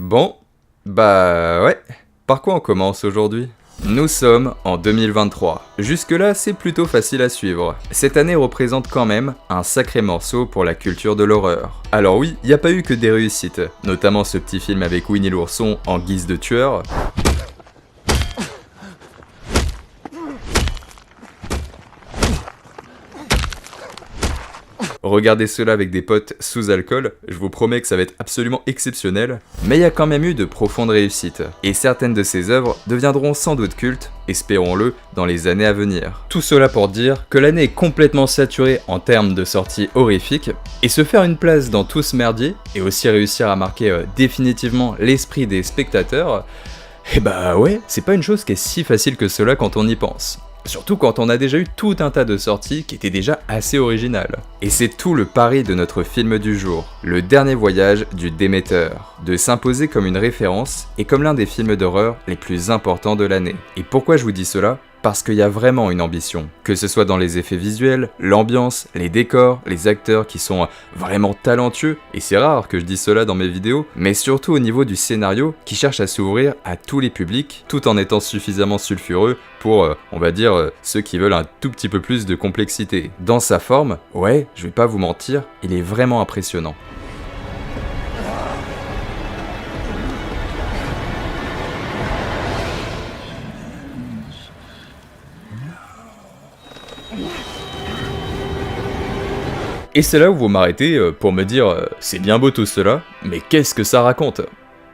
Bon, bah ouais, par quoi on commence aujourd'hui ? Nous sommes en 2023. Jusque-là, c'est plutôt facile à suivre. Cette année représente quand même un sacré morceau pour la culture de l'horreur. Alors oui, il n'y a pas eu que des réussites, notamment ce petit film avec Winnie l'ourson en guise de tueur. Regardez cela avec des potes sous alcool, je vous promets que ça va être absolument exceptionnel, mais il y a quand même eu de profondes réussites, et certaines de ces œuvres deviendront sans doute cultes, espérons-le, dans les années à venir. Tout cela pour dire que l'année est complètement saturée en termes de sorties horrifiques, et se faire une place dans tout ce merdier, et aussi réussir à marquer définitivement l'esprit des spectateurs, et bah ouais, c'est pas une chose qui est si facile que cela quand on y pense. Surtout quand on a déjà eu tout un tas de sorties qui étaient déjà assez originales. Et c'est tout le pari de notre film du jour, Le Dernier Voyage du Déméteur, de s'imposer comme une référence et comme l'un des films d'horreur les plus importants de l'année. Et pourquoi je vous dis cela ? Parce qu'il y a vraiment une ambition, que ce soit dans les effets visuels, l'ambiance, les décors, les acteurs qui sont vraiment talentueux, et c'est rare que je dise cela dans mes vidéos, mais surtout au niveau du scénario qui cherche à s'ouvrir à tous les publics, tout en étant suffisamment sulfureux pour, on va dire, ceux qui veulent un tout petit peu plus de complexité. Dans sa forme, ouais, je vais pas vous mentir, il est vraiment impressionnant. Et c'est là où vous m'arrêtez pour me dire c'est bien beau tout cela, mais qu'est-ce que ça raconte ?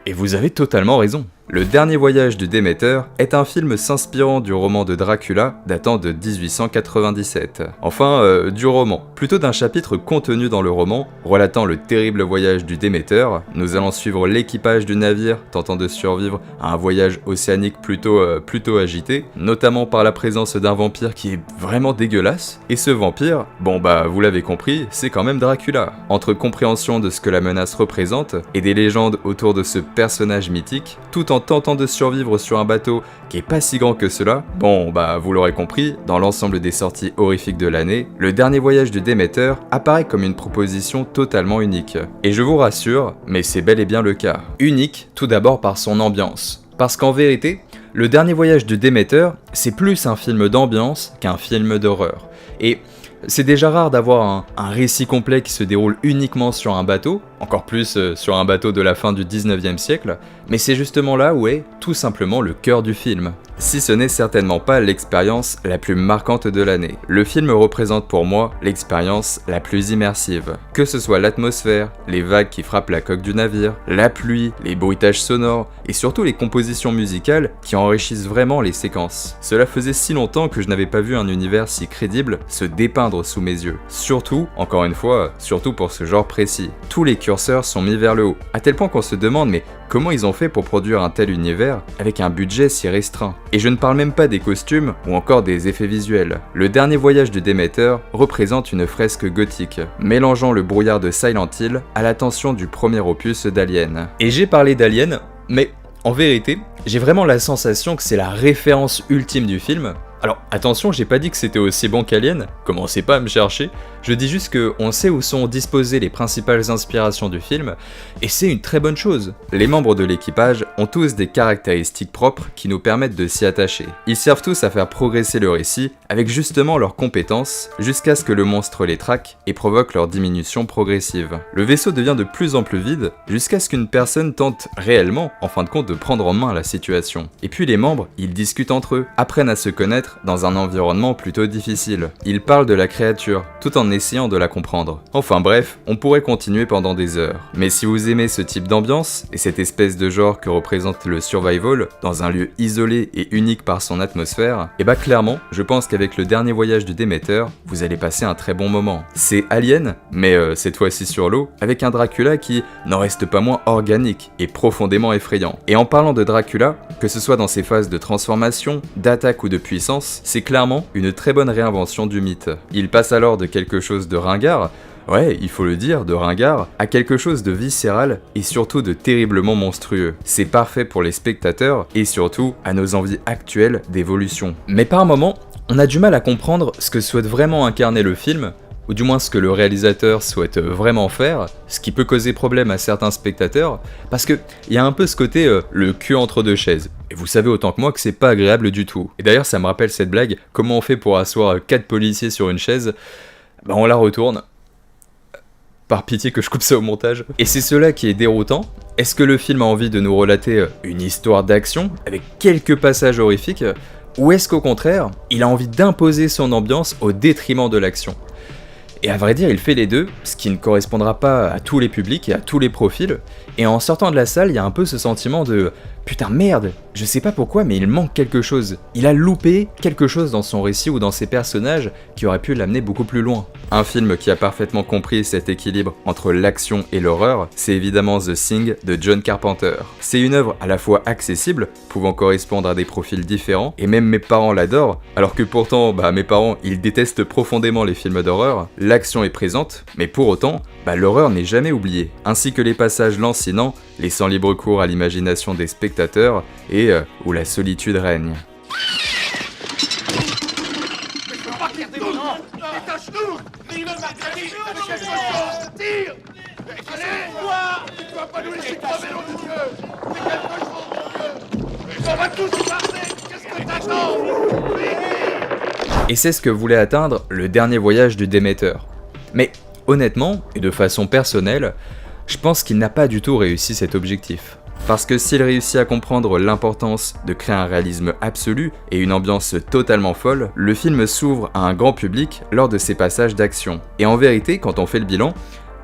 Et vous avez totalement raison. Le Dernier Voyage du Déméteur est un film s'inspirant du roman de Dracula datant de 1897. Enfin, du roman. Plutôt d'un chapitre contenu dans le roman, relatant le terrible voyage du Déméteur. Nous allons suivre l'équipage du navire tentant de survivre à un voyage océanique plutôt agité, notamment par la présence d'un vampire qui est vraiment dégueulasse. Et ce vampire, bon bah vous l'avez compris, c'est quand même Dracula. Entre compréhension de ce que la menace représente et des légendes autour de ce personnage mythique, tout en tentant de survivre sur un bateau qui est pas si grand que cela, bon bah vous l'aurez compris, dans l'ensemble des sorties horrifiques de l'année, Le Dernier Voyage du Déméteur apparaît comme une proposition totalement unique. Et je vous rassure, mais c'est bel et bien le cas. Unique tout d'abord par son ambiance. Parce qu'en vérité, Le Dernier Voyage du Déméteur, c'est plus un film d'ambiance qu'un film d'horreur. Et c'est déjà rare d'avoir un récit complet qui se déroule uniquement sur un bateau, encore plus sur un bateau de la fin du 19e siècle, mais c'est justement là où est tout simplement le cœur du film. Si ce n'est certainement pas l'expérience la plus marquante de l'année. Le film représente pour moi l'expérience la plus immersive. Que ce soit l'atmosphère, les vagues qui frappent la coque du navire, la pluie, les bruitages sonores, et surtout les compositions musicales qui enrichissent vraiment les séquences. Cela faisait si longtemps que je n'avais pas vu un univers si crédible se dépeindre sous mes yeux. Surtout, encore une fois, surtout pour ce genre précis. Tous les curseurs sont mis vers le haut, à tel point qu'on se demande mais comment ils ont fait pour produire un tel univers avec un budget si restreint? Et je ne parle même pas des costumes ou encore des effets visuels. Le Dernier Voyage du Déméteur représente une fresque gothique, mélangeant le brouillard de Silent Hill à l'attention du premier opus d'Alien. Et j'ai parlé d'Alien, mais en vérité, j'ai vraiment la sensation que c'est la référence ultime du film. Alors attention, j'ai pas dit que c'était aussi bon qu'Alien, commencez pas à me chercher, je dis juste qu'on sait où sont disposées les principales inspirations du film, et c'est une très bonne chose. Les membres de l'équipage ont tous des caractéristiques propres qui nous permettent de s'y attacher. Ils servent tous à faire progresser le récit avec justement leurs compétences, jusqu'à ce que le monstre les traque et provoque leur diminution progressive. Le vaisseau devient de plus en plus vide, jusqu'à ce qu'une personne tente réellement, en fin de compte, de prendre en main la situation. Et puis les membres, ils discutent entre eux, apprennent à se connaître dans un environnement plutôt difficile. Ils parlent de la créature, tout en essayant de la comprendre. Enfin bref, on pourrait continuer pendant des heures. Mais si vous aimez ce type d'ambiance, et cette espèce de genre que représente le survival, dans un lieu isolé et unique par son atmosphère, et bah clairement, je pense qu'avec Le Dernier Voyage du Déméteur, vous allez passer un très bon moment. C'est Alien, mais cette fois-ci sur l'eau, avec un Dracula qui n'en reste pas moins organique et profondément effrayant. Et en parlant de Dracula, que ce soit dans ses phases de transformation, d'attaque ou de puissance, c'est clairement une très bonne réinvention du mythe. Il passe alors de quelque chose de ringard, ouais, il faut le dire, de ringard, à quelque chose de viscéral et surtout de terriblement monstrueux. C'est parfait pour les spectateurs et surtout à nos envies actuelles d'évolution. Mais par moments, on a du mal à comprendre ce que souhaite vraiment incarner le film, ou du moins ce que le réalisateur souhaite vraiment faire, ce qui peut causer problème à certains spectateurs, parce que il y a un peu ce côté le cul entre deux chaises. Et vous savez autant que moi que c'est pas agréable du tout. Et d'ailleurs ça me rappelle cette blague, comment on fait pour asseoir 4 policiers sur une chaise? Bah on la retourne. Par pitié que je coupe ça au montage. Et c'est cela qui est déroutant. Est-ce que le film a envie de nous relater une histoire d'action, avec quelques passages horrifiques, ou est-ce qu'au contraire, il a envie d'imposer son ambiance au détriment de l'action? Et à vrai dire, il fait les deux, ce qui ne correspondra pas à tous les publics et à tous les profils, et en sortant de la salle, il y a un peu ce sentiment de « Putain merde, je sais pas pourquoi, mais il manque quelque chose. Il a loupé quelque chose dans son récit ou dans ses personnages qui aurait pu l'amener beaucoup plus loin. » Un film qui a parfaitement compris cet équilibre entre l'action et l'horreur, c'est évidemment The Thing de John Carpenter. C'est une œuvre à la fois accessible, pouvant correspondre à des profils différents, et même mes parents l'adorent, alors que pourtant, mes parents, ils détestent profondément les films d'horreur. L'action est présente, mais pour autant, l'horreur n'est jamais oubliée, ainsi que les passages lancinants, laissant libre cours à l'imagination des spectateurs, et où la solitude règne. Et c'est ce que voulait atteindre le dernier voyage du Déméteur. Mais honnêtement, et de façon personnelle, je pense qu'il n'a pas du tout réussi cet objectif. Parce que s'il réussit à comprendre l'importance de créer un réalisme absolu et une ambiance totalement folle, le film s'ouvre à un grand public lors de ses passages d'action. Et en vérité, quand on fait le bilan,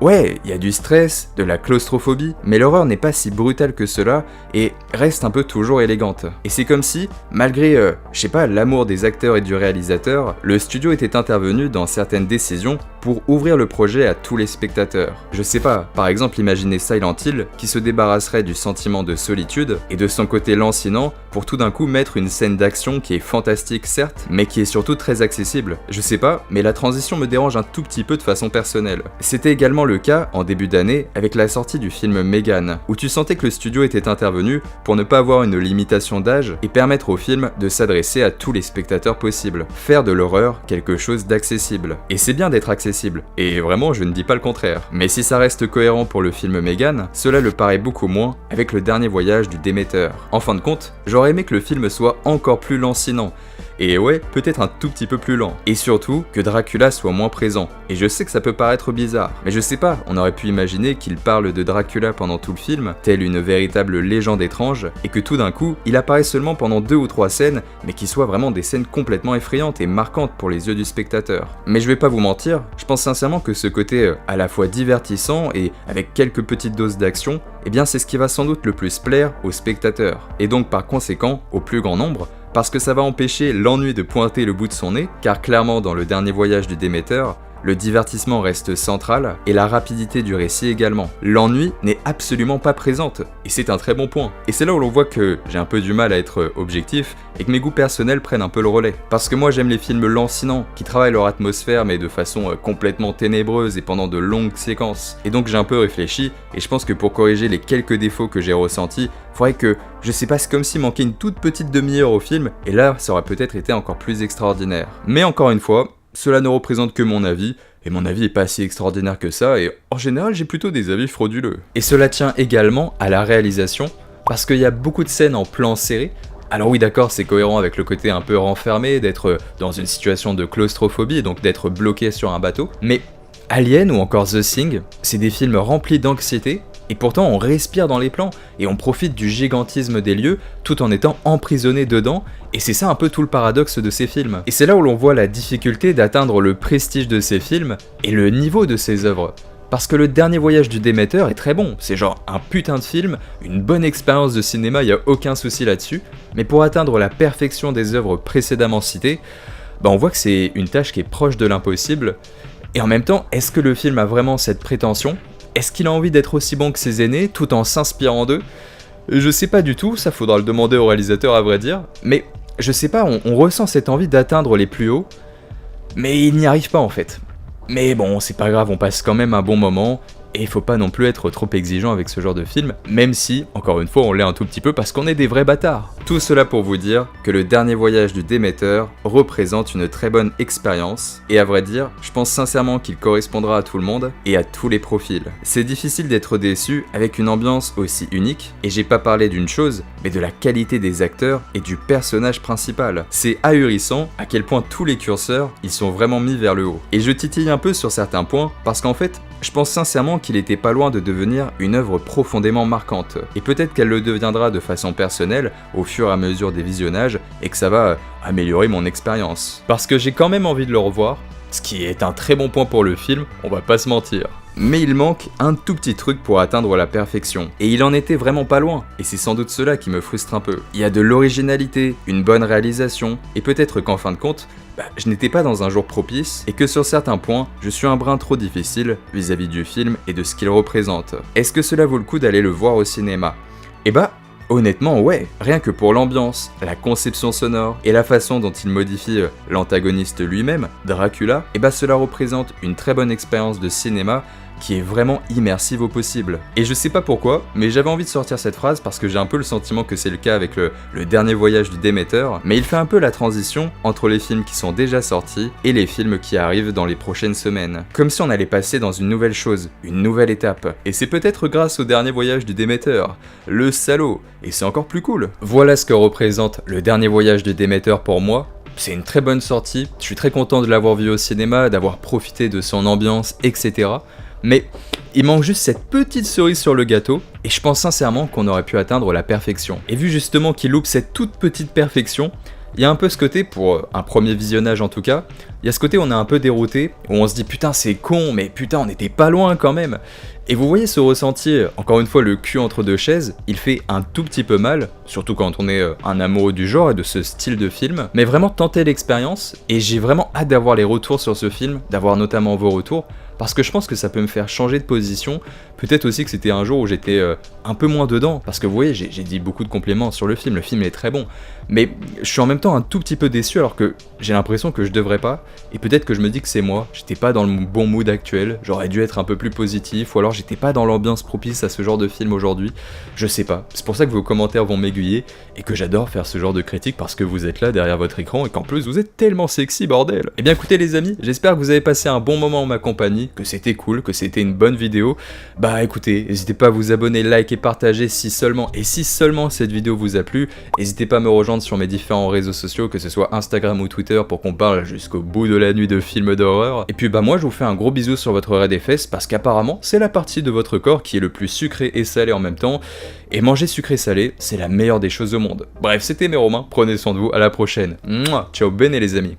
ouais, il y a du stress, de la claustrophobie, mais l'horreur n'est pas si brutale que cela et reste un peu toujours élégante. Et c'est comme si, malgré, l'amour des acteurs et du réalisateur, le studio était intervenu dans certaines décisions pour ouvrir le projet à tous les spectateurs. Je sais pas, par exemple imaginez Silent Hill qui se débarrasserait du sentiment de solitude et de son côté lancinant pour tout d'un coup mettre une scène d'action qui est fantastique certes, mais qui est surtout très accessible. Je sais pas, mais la transition me dérange un tout petit peu de façon personnelle. C'était également le cas en début d'année avec la sortie du film Megan, où tu sentais que le studio était intervenu pour ne pas avoir une limitation d'âge et permettre au film de s'adresser à tous les spectateurs possibles, faire de l'horreur quelque chose d'accessible. Et c'est bien d'être accessible, et vraiment je ne dis pas le contraire. Mais si ça reste cohérent pour le film Megan, cela le paraît beaucoup moins avec le dernier voyage du Déméteur. En fin de compte, j'aurais aimé que le film soit encore plus lancinant, et ouais, peut-être un tout petit peu plus lent. Et surtout, que Dracula soit moins présent. Et je sais que ça peut paraître bizarre, mais je sais pas, on aurait pu imaginer qu'il parle de Dracula pendant tout le film, telle une véritable légende étrange, et que tout d'un coup, il apparaît seulement pendant 2 ou 3 scènes, mais qui soient vraiment des scènes complètement effrayantes et marquantes pour les yeux du spectateur. Mais je vais pas vous mentir, je pense sincèrement que ce côté à la fois divertissant et avec quelques petites doses d'action, c'est ce qui va sans doute le plus plaire aux spectateurs, et donc par conséquent au plus grand nombre, parce que ça va empêcher l'ennui de pointer le bout de son nez, car clairement dans le dernier voyage du Déméteur, le divertissement reste central et la rapidité du récit également. L'ennui n'est absolument pas présente, et c'est un très bon point. Et c'est là où l'on voit que j'ai un peu du mal à être objectif et que mes goûts personnels prennent un peu le relais. Parce que moi j'aime les films lancinants, qui travaillent leur atmosphère mais de façon complètement ténébreuse et pendant de longues séquences. Et donc j'ai un peu réfléchi, et je pense que pour corriger les quelques défauts que j'ai ressentis, faudrait que, je sais pas, c'est comme s'il manquait une toute petite demi-heure au film, et là ça aurait peut-être été encore plus extraordinaire. Mais encore une fois, cela ne représente que mon avis, et mon avis est pas si extraordinaire que ça, et en général j'ai plutôt des avis frauduleux. Et cela tient également à la réalisation, parce qu'il y a beaucoup de scènes en plan serré. Alors oui d'accord, c'est cohérent avec le côté un peu renfermé, d'être dans une situation de claustrophobie, donc d'être bloqué sur un bateau, mais Alien ou encore The Thing, c'est des films remplis d'anxiété, et pourtant on respire dans les plans, et on profite du gigantisme des lieux, tout en étant emprisonné dedans, et c'est ça un peu tout le paradoxe de ces films. Et c'est là où l'on voit la difficulté d'atteindre le prestige de ces films, et le niveau de ces œuvres. Parce que le dernier voyage du Déméteur est très bon, c'est genre un putain de film, une bonne expérience de cinéma, y a aucun souci là-dessus, mais pour atteindre la perfection des œuvres précédemment citées, on voit que c'est une tâche qui est proche de l'impossible, et en même temps, est-ce que le film a vraiment cette prétention ? Est-ce qu'il a envie d'être aussi bon que ses aînés, tout en s'inspirant d'eux ? Je sais pas du tout, ça faudra le demander au réalisateur à vrai dire, mais je sais pas, on ressent cette envie d'atteindre les plus hauts, mais il n'y arrive pas en fait. Mais bon, c'est pas grave, on passe quand même un bon moment, et il faut pas non plus être trop exigeant avec ce genre de film, même si, encore une fois, on l'est un tout petit peu parce qu'on est des vrais bâtards. Tout cela pour vous dire que le dernier voyage du Déméter représente une très bonne expérience, et à vrai dire, je pense sincèrement qu'il correspondra à tout le monde et à tous les profils. C'est difficile d'être déçu avec une ambiance aussi unique, et j'ai pas parlé d'une chose, mais de la qualité des acteurs et du personnage principal. C'est ahurissant à quel point tous les curseurs, ils sont vraiment mis vers le haut. Et je titille un peu sur certains points, parce qu'en fait, je pense sincèrement qu'il était pas loin de devenir une œuvre profondément marquante. Et peut-être qu'elle le deviendra de façon personnelle au fur et à mesure des visionnages et que ça va améliorer mon expérience. Parce que j'ai quand même envie de le revoir, ce qui est un très bon point pour le film, on va pas se mentir. Mais il manque un tout petit truc pour atteindre la perfection. Et il en était vraiment pas loin. Et c'est sans doute cela qui me frustre un peu. Il y a de l'originalité, une bonne réalisation, et peut-être qu'en fin de compte, je n'étais pas dans un jour propice, et que sur certains points, je suis un brin trop difficile vis-à-vis du film et de ce qu'il représente. Est-ce que cela vaut le coup d'aller le voir au cinéma ? Eh bah, honnêtement, ouais, rien que pour l'ambiance, la conception sonore et la façon dont il modifie l'antagoniste lui-même, Dracula, et bah cela représente une très bonne expérience de cinéma qui est vraiment immersive au possible. Et je sais pas pourquoi, mais j'avais envie de sortir cette phrase parce que j'ai un peu le sentiment que c'est le cas avec le dernier voyage du Déméter, mais il fait un peu la transition entre les films qui sont déjà sortis et les films qui arrivent dans les prochaines semaines. Comme si on allait passer dans une nouvelle chose, une nouvelle étape. Et c'est peut-être grâce au dernier voyage du Déméter, le salaud, et c'est encore plus cool. Voilà ce que représente le dernier voyage du Déméter pour moi. C'est une très bonne sortie, je suis très content de l'avoir vu au cinéma, d'avoir profité de son ambiance, etc. Mais il manque juste cette petite cerise sur le gâteau, et je pense sincèrement qu'on aurait pu atteindre la perfection. Et vu justement qu'il loupe cette toute petite perfection, il y a un peu ce côté, pour un premier visionnage en tout cas, il y a ce côté où on est un peu dérouté, où on se dit putain c'est con, mais putain on était pas loin quand même. Et vous voyez ce ressenti, encore une fois le cul entre deux chaises, il fait un tout petit peu mal, surtout quand on est un amoureux du genre et de ce style de film, mais vraiment tenter l'expérience, et j'ai vraiment hâte d'avoir les retours sur ce film, d'avoir notamment vos retours, parce que je pense que ça peut me faire changer de position, peut-être aussi que c'était un jour où j'étais un peu moins dedans, parce que vous voyez, j'ai dit beaucoup de compliments sur le film est très bon, mais je suis en même temps un tout petit peu déçu alors que j'ai l'impression que je devrais pas, et peut-être que je me dis que c'est moi, j'étais pas dans le bon mood actuel, j'aurais dû être un peu plus positif, ou alors j'étais pas dans l'ambiance propice à ce genre de film aujourd'hui, je sais pas, c'est pour ça que vos commentaires vont m'aiguiller, et que j'adore faire ce genre de critique parce que vous êtes là derrière votre écran, et qu'en plus vous êtes tellement sexy bordel. Et bien écoutez les amis, j'espère que vous avez passé un bon moment en ma compagnie, que c'était cool, que c'était une bonne vidéo. Bah écoutez, n'hésitez pas à vous abonner, like et partager si seulement cette vidéo vous a plu. N'hésitez pas à me rejoindre sur mes différents réseaux sociaux, que ce soit Instagram ou Twitter, pour qu'on parle jusqu'au bout de la nuit de films d'horreur. Et puis bah moi je vous fais un gros bisou sur votre raie des fesses, parce qu'apparemment c'est la partie de votre corps qui est le plus sucré et salé en même temps. Et manger sucré-salé, c'est la meilleure des choses au monde. Bref, c'était mes Romains, prenez soin de vous, à la prochaine. Mouah, ciao bene les amis.